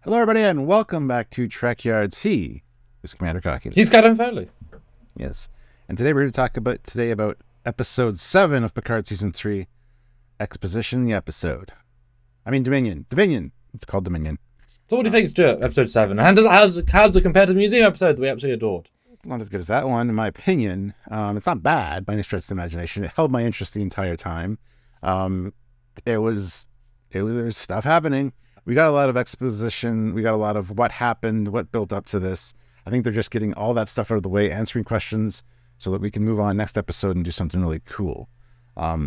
Hello, everybody, and welcome back to Trekyards. He is Commander Cocky. He's Captain Foley. Yes. And today we're going to talk about episode 7 of Picard season 3, Exposition the episode. I mean Dominion. Dominion. It's called Dominion. So what do you think, Stuart, episode 7? How does it compare to the museum episode that we absolutely adored? It's not as good as that one, in my opinion. It's not bad by any stretch of the imagination. It held my interest the entire time. There was stuff happening. We got a lot of exposition. We got a lot of what happened, what built up to this. I think they're just getting all that stuff out of the way, answering questions so that we can move on next episode and do something really cool.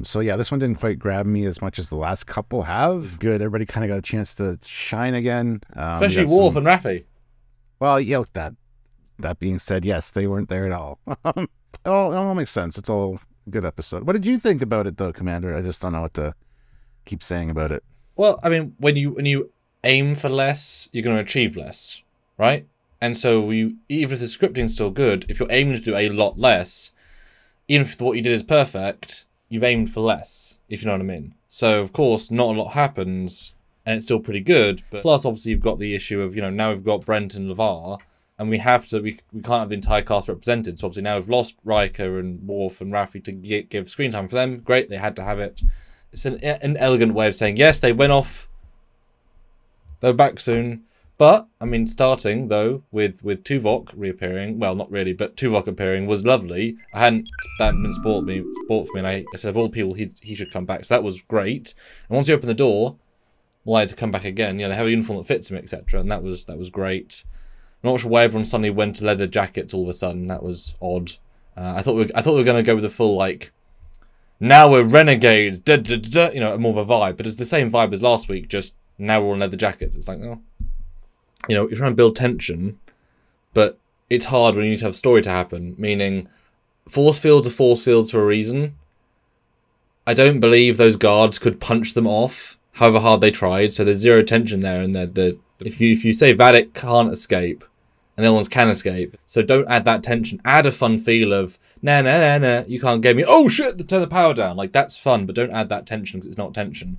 So yeah, this one didn't quite grab me as much as the last couple have. Good. Everybody kind of got a chance to shine again. Especially Worf and Raffi. Well, yeah, with that being said, yes, they weren't there at all. It all makes sense. It's all a good episode. What did you think about it, though, Commander? I just don't know what to keep saying about it. Well, I mean, when you aim for less, you're going to achieve less, right? And so even if the scripting's still good, if you're aiming to do a lot less, even if what you did is perfect, you've aimed for less, if you know what I mean. So, of course, not a lot happens, and it's still pretty good. But plus, obviously, you've got the issue of, now we've got Brent and LeVar, and we can't have the entire cast represented. So, obviously, now we've lost Riker and Worf and Raffi to give screen time for them. Great, they had to have it. It's an elegant way of saying, yes, they went off. They're back soon. But, I mean, starting, though, with Tuvok reappearing, well, not really, but Tuvok appearing was lovely. That been sport for me, and I said, of all people, he should come back. So that was great. And once you open the door, why to come back again? They have a uniform that fits him, etc. And that was great. I'm not sure why everyone suddenly went to leather jackets all of a sudden. That was odd. I thought we were going to go with the full, now we're renegades, more of a vibe. But it's the same vibe as last week, just now we're all in leather jackets. It's like, oh, you're trying to build tension, but it's hard when you need to have story to happen. Meaning, force fields are force fields for a reason. I don't believe those guards could punch them off, however hard they tried. So there's zero tension there, and if you say Vadic can't escape, and the other ones can escape. So don't add that tension. Add a fun feel of, nah, you can't get me. Oh shit, turn the power down. That's fun, but don't add that tension because it's not tension.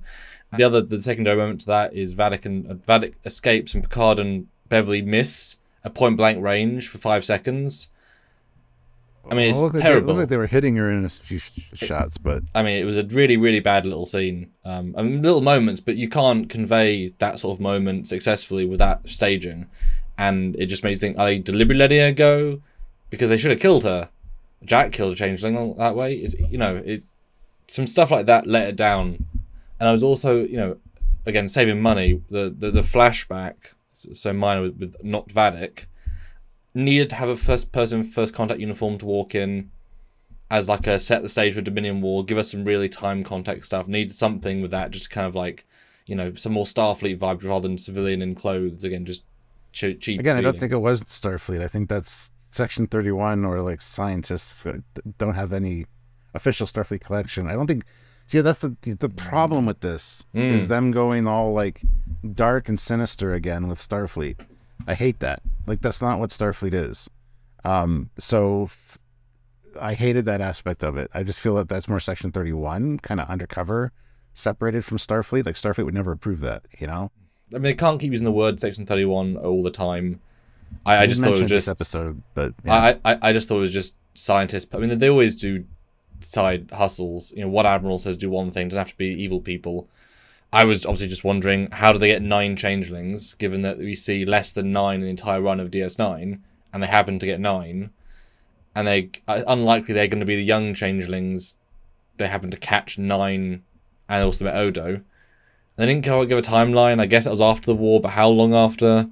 The secondary moment to that is Vadic escapes and Picard and Beverly miss a point blank range for 5 seconds. I mean, it's terrible. It looked like they were hitting her in a few shots, but I mean, it was a really, really bad little scene. Little moments, but you can't convey that sort of moment successfully with that staging. And it just makes you think, are they deliberately letting her go? Because they should have killed her. Jack killed a changeling that way. Some stuff like that let it down. And I was also, again, saving money. The flashback, so minor with not Vadic, needed to have a first contact uniform to walk in as a set the stage for Dominion War, give us some really time context stuff. Needed something with that, just kind of some more Starfleet vibes rather than civilian in clothes. Again, just cheap. Again, feeling. I don't think it was Starfleet. I think that's Section 31 or scientists don't have any official Starfleet collection. I don't think. See, that's the problem with this is them going all dark and sinister again with Starfleet. I hate that. That's not what Starfleet is. So I hated that aspect of it. I just feel that that's more Section 31, kind of undercover, separated from Starfleet. Starfleet would never approve that, I mean, they can't keep using the word Section 31 all the time. I just thought it was just this episode, but yeah. I just thought it was just scientists. I mean, they always do side hustles. What Admiral says do one thing, doesn't have to be evil people. I was obviously just wondering, how do they get 9 changelings, given that we see less than 9 in the entire run of DS9, and they happen to get 9, and unlikely they're going to be the young changelings. They happen to catch 9, and also met Odo. They didn't give a timeline. I guess that was after the war, but how long after?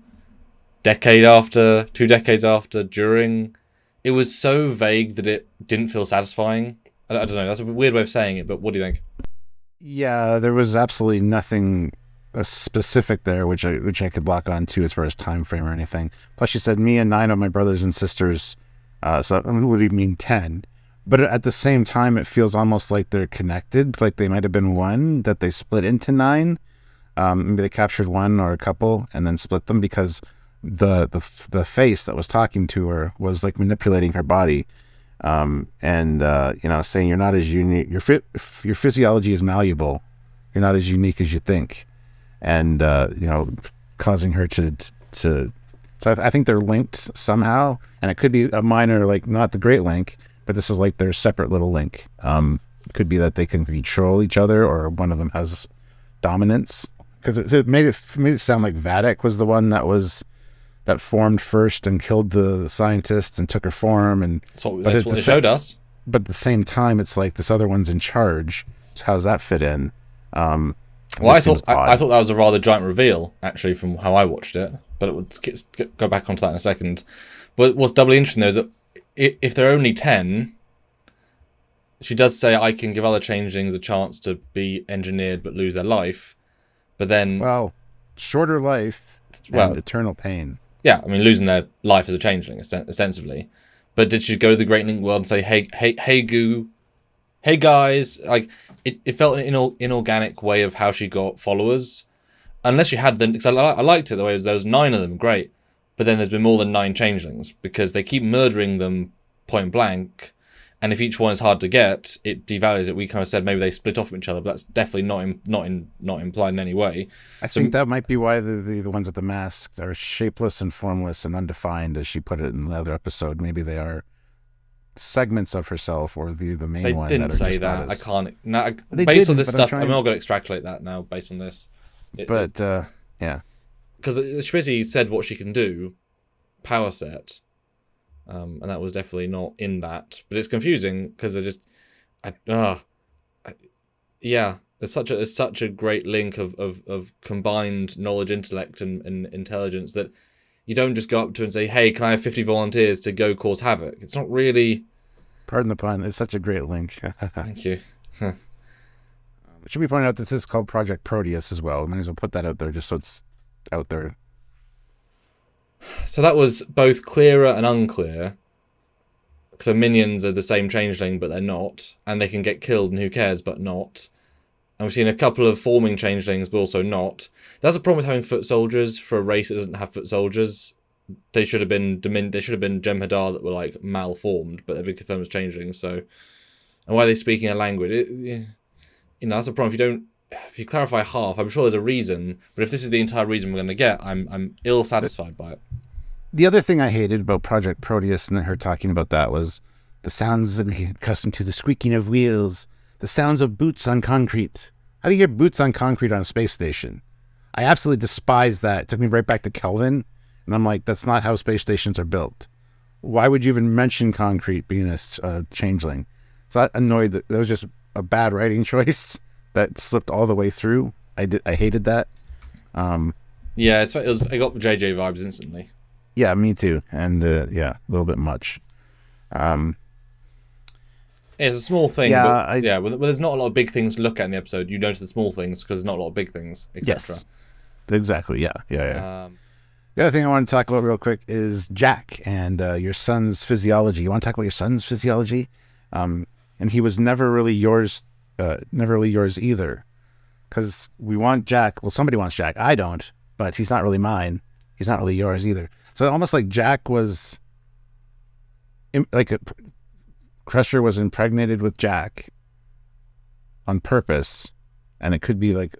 Decade after? 2 decades after? During? It was so vague that it didn't feel satisfying. I don't know. That's a weird way of saying it, but what do you think? Yeah, there was absolutely nothing specific there, which I could block on to as far as time frame or anything. Plus, you said me and 9 of my brothers and sisters. So what do you mean 10? But at the same time, it feels almost like they're connected. They might have been one that they split into 9. Maybe they captured one or a couple and then split them because the face that was talking to her was manipulating her body. Saying you're not as unique. Your physiology is malleable. You're not as unique as you think. And causing her to. So I think they're linked somehow, and it could be a minor, like not the Great Link, but this is like their separate little link. It could be that they can control each other, or one of them has dominance. Because it made it sound like Vadek was the one that formed first and killed the scientist and took her form, and that's what they showed us. But at the same time, it's like this other one's in charge. So how does that fit in? Well, I thought that was a rather giant reveal, actually, from how I watched it. But it would go back onto that in a second. But what's doubly interesting though is that if there are only 10, she does say I can give other changelings a chance to be engineered but lose their life. But then, well, shorter life and eternal pain. Yeah, I mean, losing their life as a changeling, ostensibly. But did she go to the Great Link world and say, hey, goo, hey, guys? Like, it felt an inorganic way of how she got followers. Unless you had them, because I liked it the way there was 9 of them, great. But then there's been more than 9 changelings, because they keep murdering them point blank. And if each one is hard to get, it devalues it. We kind of said maybe they split off from each other, but that's definitely not implied in any way. I think that might be why the ones with the masks are shapeless and formless and undefined, as she put it in the other episode. Maybe they are segments of herself, or the main one. They didn't say that. I can't. No, based on this stuff, I'm not going to extrapolate that now. Based on this, yeah, because she basically said what she can do, power set. And that was definitely not in that, but it's confusing because it's such a great link of combined knowledge, intellect, and intelligence that you don't just go up to and say, "Hey, can I have 50 volunteers to go cause havoc?" It's not really. Pardon the pun. It's such a great link. Thank you. Should we point out that this is called Project Proteus as well? We might as well put that out there just so it's out there. So that was both clearer and unclear. So minions are the same changeling, but they're not. And they can get killed, and who cares, but not. And we've seen a couple of forming changelings, but also not. That's a problem with having foot soldiers for a race that doesn't have foot soldiers. They should have been Jem'Hadar that were like malformed, but they've been confirmed as changelings. So, and why are they speaking a language? That's a problem. If you clarify half, I'm sure there's a reason, but if this is the entire reason we're going to get, I'm ill satisfied by it. The other thing I hated about Project Proteus and her talking about that was the sounds of being accustomed to the squeaking of wheels, the sounds of boots on concrete. How do you hear boots on concrete on a space station? I absolutely despise that. It took me right back to Kelvin, and I'm like, that's not how space stations are built. Why would you even mention concrete being a changeling? So that annoyed. That was just a bad writing choice. That slipped all the way through. I hated that. Yeah, it got JJ vibes instantly. Yeah, me too. And a little bit much. It's a small thing. Yeah, but there's not a lot of big things to look at in the episode. You notice the small things because there's not a lot of big things, etc. Yes, exactly. Yeah. The other thing I want to talk about real quick is Jack and your son's physiology. You want to talk about your son's physiology? And he was never really yours either, because we want Jack. Well, somebody wants Jack. I don't, but he's not really mine. He's not really yours either. So almost like Jack was, Crusher was impregnated with Jack on purpose, and it could be like,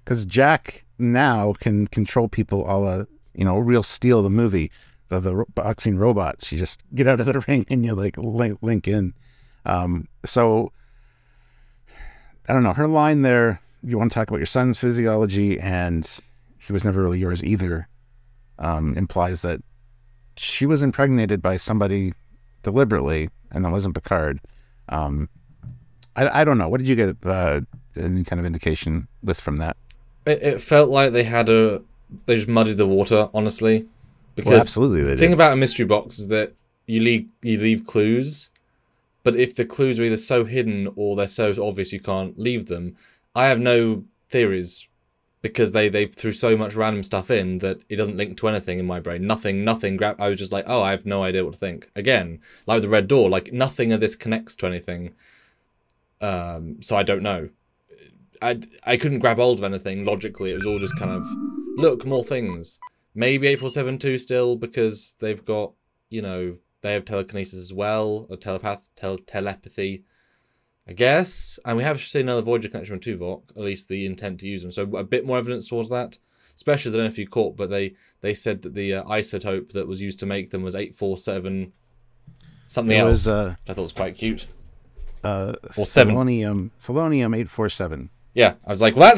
because Jack now can control people, a la, Real Steel, the movie, the boxing robots. You just get out of the ring and you link in. So. I don't know, her line there, you want to talk about your son's physiology and he was never really yours either, implies that she was impregnated by somebody deliberately, and that wasn't Picard. I don't know. What did you get, any kind of indication from that? It felt like they just muddied the water, honestly. Because absolutely they did. The thing about a mystery box is that you leave clues. But if the clues are either so hidden or they're so obvious you can't leave them, I have no theories, because they threw so much random stuff in that it doesn't link to anything in my brain. Nothing. I was just like, oh, I have no idea what to think. Again, like the red door, like nothing of this connects to anything. So I don't know. I couldn't grab hold of anything logically. It was all just kind of, look, more things. Maybe 8472 still, because they've got, they have telekinesis as well, or telepathy, I guess. And we have seen another Voyager connection with Tuvok, at least the intent to use them. So a bit more evidence towards that. specials. I don't know if you caught, but they said that the isotope that was used to make them was 847 something else. I thought was quite cute. Or Thelonium 847. Yeah, I was like, well,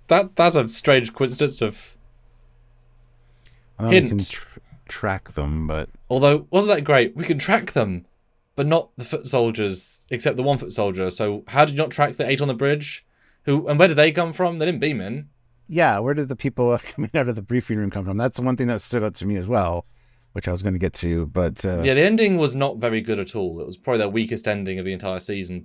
that's a strange coincidence of hint. You can track them, but although wasn't that great? We can track them, but not the foot soldiers, except the 1 foot soldier. So how did you not track the 8 on the bridge? Who and where did they come from? They didn't beam in. Yeah, where did the people coming out of the briefing room come from? That's the one thing that stood out to me as well, which I was going to get to. But yeah, the ending was not very good at all. It was probably their weakest ending of the entire season.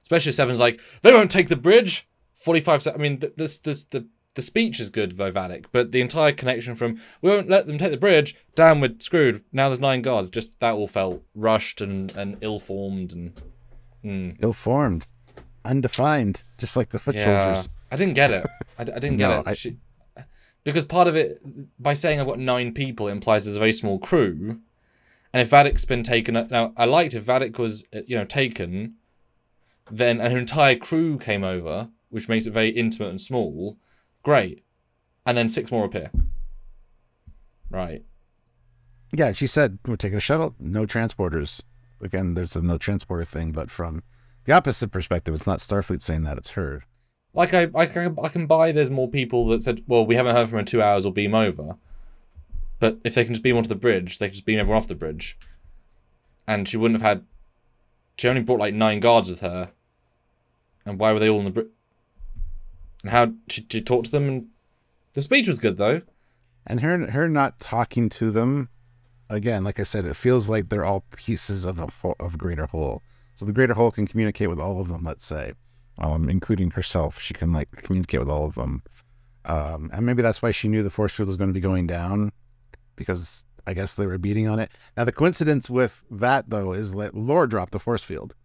Especially Seven's like, they won't take the bridge. 45 seconds. I mean, the speech is good, Vivadic, but the entire connection from we won't let them take the bridge. Damn, we're screwed. Now there's 9 guards. Just that all felt rushed and ill-formed and ill-formed, undefined, just like the foot soldiers. I didn't get it. I didn't get it. Because part of it, by saying I've got 9 people, implies there's a very small crew. And if Vadic's been taken... Now, I liked if Vadic was, taken, then an entire crew came over, which makes it very intimate and small. Great. And then 6 more appear. Right. Yeah, she said, we're taking a shuttle, no transporters. Again, there's a no transporter thing, but from the opposite perspective, it's not Starfleet saying that, it's her. Like, I can buy there's more people that said, well, we haven't heard from her in 2 hours, or beam over. But if they can just beam onto the bridge, they can just beam everyone off the bridge. And she wouldn't have had... She only brought, like, 9 guards with her. And why were they all on the bridge? And how... She talked to them, and... The speech was good, though. And her not talking to them... Again, like I said, it feels like they're all pieces of a greater whole. So the greater whole can communicate with all of them, let's say. Including herself. She can, like, communicate with all of them. And maybe that's why she knew the force field was going to be going down. Because I guess they were beating on it. Now, the coincidence with that, though, is that Lore dropped the force field.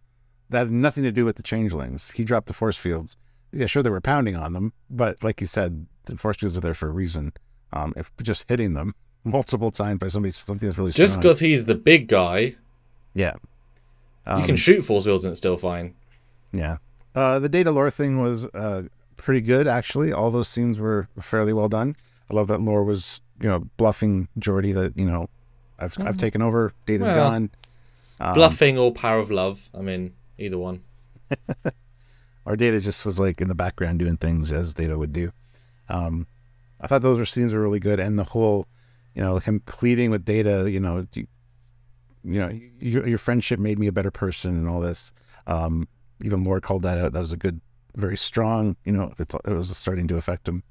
That had nothing to do with the changelings. He dropped the force fields. Yeah, sure, they were pounding on them. But like you said, the force fields are there for a reason. If just hitting them multiple times by something that's really strong. Just because he's the big guy. Yeah. You can shoot force fields and it's still fine. Yeah. The Data Lore thing was pretty good, actually. All those scenes were fairly well done. I love that Lore was, bluffing Geordi that, I've taken over, Data's gone. Bluffing or power of love. I mean, either one. Or Data just was, like, in the background doing things as Data would do. I thought those scenes were really good. And the whole, him pleading with Data, your friendship made me a better person and all this. Even more called that out. That was a good, very strong, it was starting to affect him.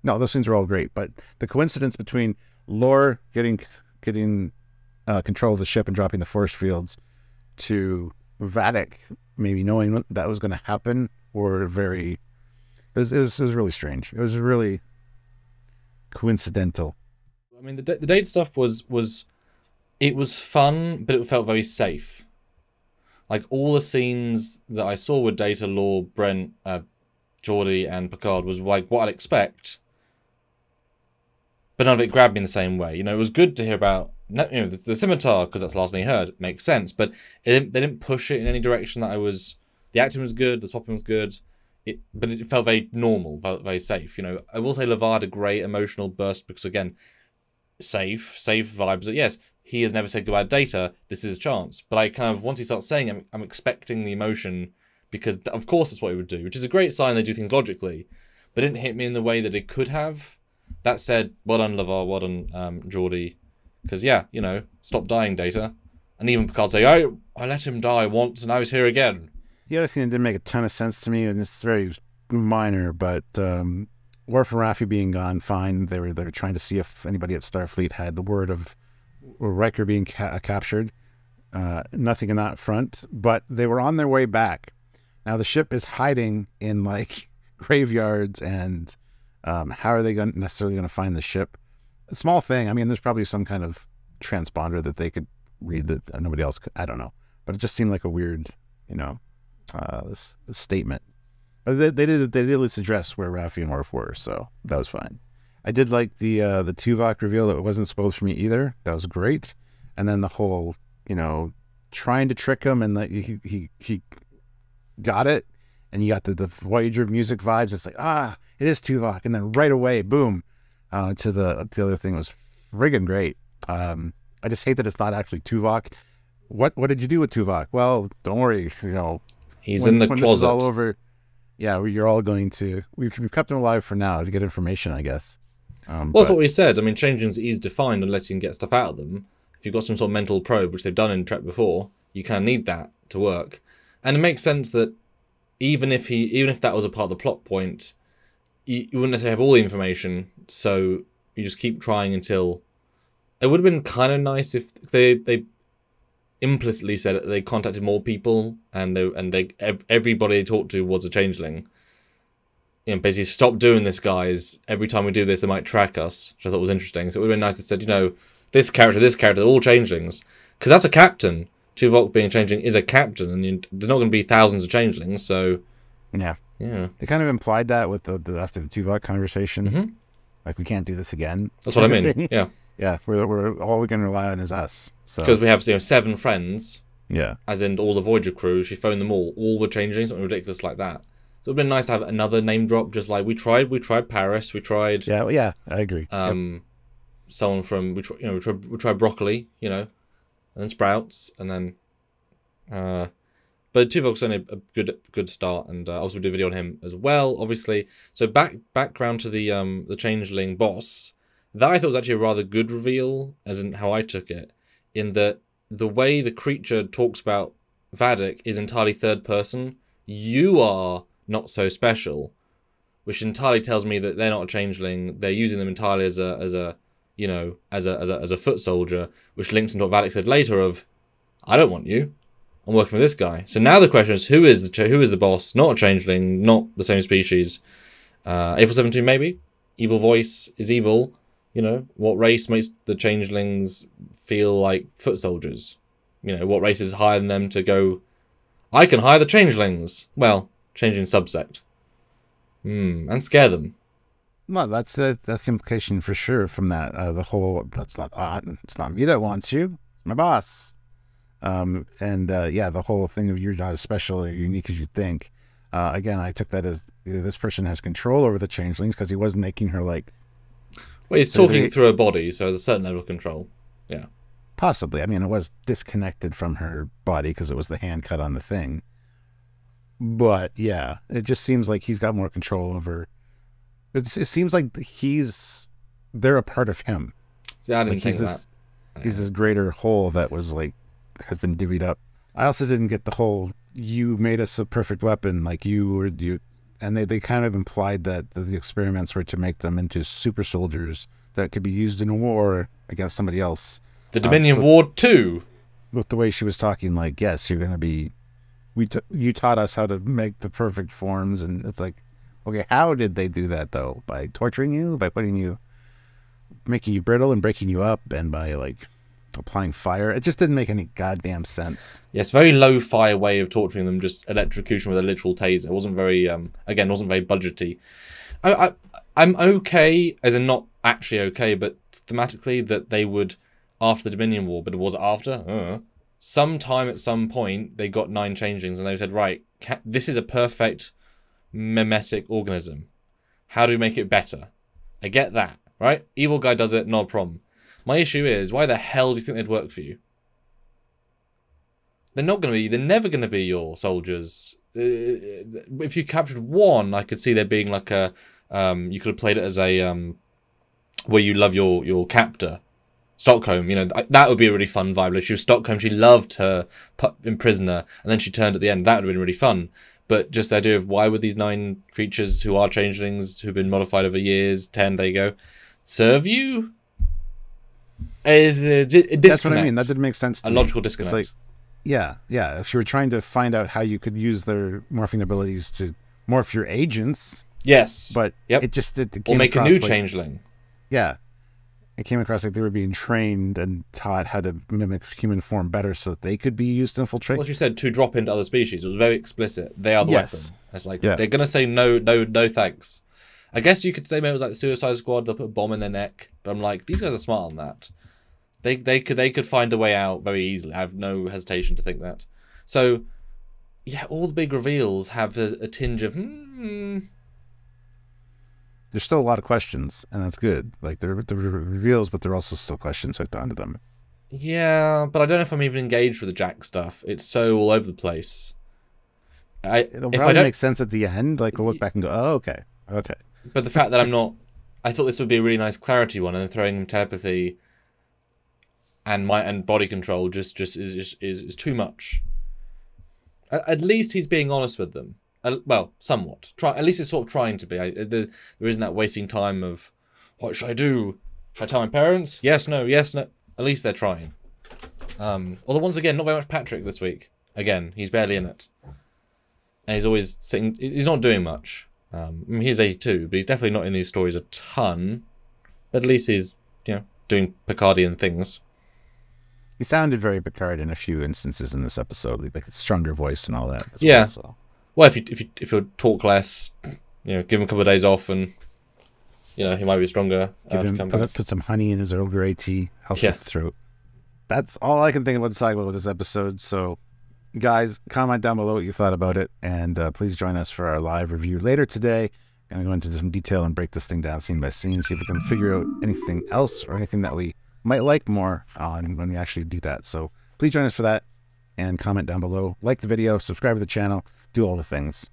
No, those things are all great, but the coincidence between Lore getting control of the ship and dropping the force fields to Vadic maybe knowing that was going to happen were very, it was really strange. It was really coincidental. I mean, the Data stuff was fun, but it felt very safe. Like, all the scenes that I saw with Data, Lore, Brent, Geordi, and Picard was like what I'd expect. But none of it grabbed me in the same way. It was good to hear about the scimitar, because that's the last thing I heard. It makes sense. But they didn't push it in any direction that I was... The acting was good, the swapping was good. But it felt very normal, felt very safe. I will say LeVar had a great emotional burst because, again, safe vibes. Yes, he has never said goodbye to Data. This is his chance. But I kind of, once he starts saying it, I'm expecting the emotion because, of course, that's what he would do, which is a great sign they do things logically. But it didn't hit me in the way that it could have. That said, well done, LeVar, well done, Geordi. Because, stop dying, Data. And even Picard say, I let him die once and now he's here again. The other thing that didn't make a ton of sense to me, and it's very minor, but Worf and Raffi being gone, fine. They were trying to see if anybody at Starfleet had the word of Riker being captured. Nothing in that front, but they were on their way back. Now the ship is hiding in like graveyards, and how are they necessarily going to find the ship? A small thing. I mean, there's probably some kind of transponder that they could read that nobody else could. I don't know, but it just seemed like a weird, this statement. But they did at least address where Raffi and Worf were, so that was fine. I did like the Tuvok reveal. That wasn't spoiled for me either. That was great. And then the whole, trying to trick him and that he got it, and you got the Voyager music vibes. It's like, it is Tuvok, and then right away, boom, to the other thing was friggin' great. I just hate that it's not actually Tuvok. What did you do with Tuvok? Well, don't worry, he's in the when closet. This is all over, yeah, you're all going to. We've kept him alive for now to get information, I guess. Well, that's what we said. I mean, changelings is defined unless you can get stuff out of them. If you've got some sort of mental probe, which they've done in Trek before, you kind of need that to work. And it makes sense that even if that was a part of the plot point, you wouldn't necessarily have all the information, so you just keep trying until... It would have been kind of nice if they implicitly said that they contacted more people and everybody they talked to was a changeling. Basically stop doing this, guys. Every time we do this, they might track us, which I thought was interesting. So it would have been nice to said, this character, they're all changelings. Because that's a captain. Tuvok being a changeling is a captain, and there's not going to be thousands of changelings, so... Yeah. Yeah. They kind of implied that with the after the Tuvok conversation. Mm-hmm. Like, we can't do this again. That's what I mean, yeah. Yeah, we're all we can rely on is us. Because we have 7 friends. Yeah. As in all the Voyager crew, she phoned them all. All were changelings, something ridiculous like that. So it would have been nice to have another name drop, just like we tried Paris, we tried... Yeah, I agree. Someone from... We tried Broccoli, and then Sprouts, and then... But Tuvok's only a good start, and also we did a video on him as well, obviously. So background to the changeling boss, that I thought was actually a rather good reveal, as in how I took it, in that the way the creature talks about Vadic is entirely third person. You are not so special, which entirely tells me that they're not a changeling. They're using them entirely as a foot soldier, which links into what Vadic said later of, I don't want you. I'm working for this guy. So now the question is, who is the boss? Not a changeling, not the same species. A472 maybe. Evil voice is evil. What race makes the changelings feel like foot soldiers? What race is higher than them to go, I can hire the changelings. Well, changeling subsect. And scare them. Well, that's the implication for sure from that. The whole, it's not me that wants you. It's my boss. The whole thing of you're not as special or unique as you think. Again, I took that as this person has control over the changelings because he was making her like... Well, he's talking through her body, so there's a certain level of control. Yeah. Possibly. I mean, it was disconnected from her body because it was the hand cut on the thing. But, yeah, it just seems like he's got more control over... It seems like they're a part of him. See, I didn't think that. He's this greater whole that was like... has been divvied up. I also didn't get the whole you made us a perfect weapon, like you, and they kind of implied that the experiments were to make them into super soldiers that could be used in a war against somebody else. The Dominion War 2. With the way she was talking, like, yes, you're going to be... You taught us how to make the perfect forms, and it's like, okay, how did they do that, though? By torturing you? By making you brittle and breaking you up, and by, like... applying fire? It just didn't make any goddamn sense. Yes, very low fire way of torturing them, just electrocution with a literal taser. It wasn't very wasn't very budgety. I'm okay, as in not actually okay, but thematically that they would, after the Dominion War, but it was after, sometime at some point they got 9 changelings and they said, right, this is a perfect mimetic organism. How do we make it better? I get that, right? Evil guy does it, no problem. My issue is, why the hell do you think they'd work for you? They're never going to be your soldiers. If you captured one, I could see there being like a, you could have played it as a, where you love your captor. Stockholm, that would be a really fun vibe. Like, she was Stockholm, she loved her prisoner, and then she turned at the end. That would have been really fun. But just the idea of why would these 9 creatures who are changelings, who've been modified over years, 10, there you go, serve you? Is a disconnect. That's what I mean. That didn't make sense to me. A logical disconnect. It's like, yeah. If you were trying to find out how you could use their morphing abilities to morph your agents, yes, but it just it came or make a new like, changeling. Yeah, it came across like they were being trained and taught how to mimic human form better, so that they could be used to infiltrate. Well, she said to drop into other species. It was very explicit. They are the weapon. It's like they're gonna say no, thanks. I guess you could say maybe it was like the Suicide Squad. They'll put a bomb in their neck, but I'm like, these guys are smart on that. They could find a way out very easily. I have no hesitation to think that. So yeah, all the big reveals have a tinge of There's still a lot of questions, and that's good. Like, they're reveals, but there are also still questions hooked onto them. Yeah, but I don't know if I'm even engaged with the Jack stuff. It's so all over the place. It'll probably make sense at the end. Like, we'll look back and go, oh, okay. But the fact that I'm not... I thought this would be a really nice clarity one, and then throwing him telepathy and body control just is too much. At least he's being honest with them. Well, somewhat. At least he's sort of trying to be. There isn't that wasting time of, what should I do? Should I tell my parents? Yes, no, yes, no. At least they're trying. Although, once again, not very much Patrick this week. Again, he's barely in it. And he's always sitting... He's not doing much. I mean, he's 82, but he's definitely not in these stories a ton. But at least he's, doing Picardian things. He sounded very Picard in a few instances in this episode, like a stronger voice and all that. Yeah. Well, so. Well, if you talk less, give him a couple of days off, and he might be stronger. Put some honey in his Earl Grey tea, help his throat. That's all I can think about to talk about with this episode. So, guys, comment down below what you thought about it, and please join us for our live review later today. I'm going to go into some detail and break this thing down scene by scene, see if we can figure out anything else or anything that we might like more on when we actually do that. So please join us for that, and comment down below. Like the video, subscribe to the channel, do all the things.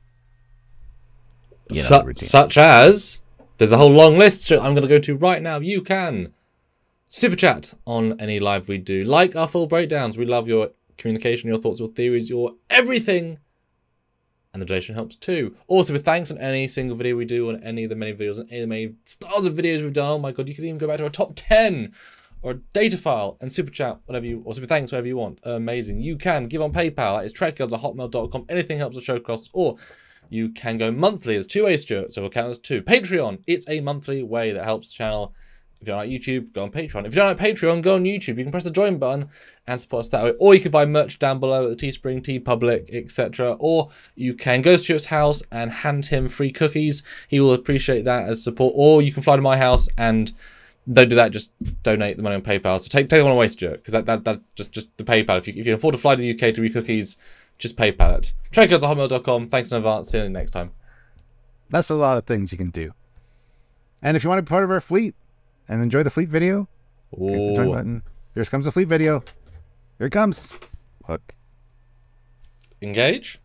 Such as, there's a whole long list I'm going to go to right now. You can super chat on any live we do. Like our full breakdowns. We love your communication, your thoughts, your theories, your everything. And the donation helps too. Also, with thanks on any single video we do, on any of the many videos, on any of the many stars of videos we've done. Oh my god, you can even go back to our top 10 or a data file and super chat, or super thanks, whatever you want. Amazing. You can give on PayPal. That is trekyards@hotmail.com. Anything helps the show costs. Or you can go monthly. There's two ways, Stuart, so we'll count as two. Patreon. It's a monthly way that helps the channel. If you don't like YouTube, go on Patreon. If you don't like Patreon, go on YouTube. You can press the join button and support us that way. Or you can buy merch down below at the Teespring, TeePublic, etc. Or you can go to Stuart's house and hand him free cookies. He will appreciate that as support. Or you can fly to my house and don't do that. Just donate the money on PayPal. So take the one away, Stuart, because that just the PayPal. If you can afford to fly to the UK to read cookies, just PayPal it. Trekyards@hotmail.com. Thanks in advance. See you next time. That's a lot of things you can do. And if you want to be part of our fleet and enjoy the fleet video, click the join button. Here comes the fleet video. Here it comes. Look. Engage.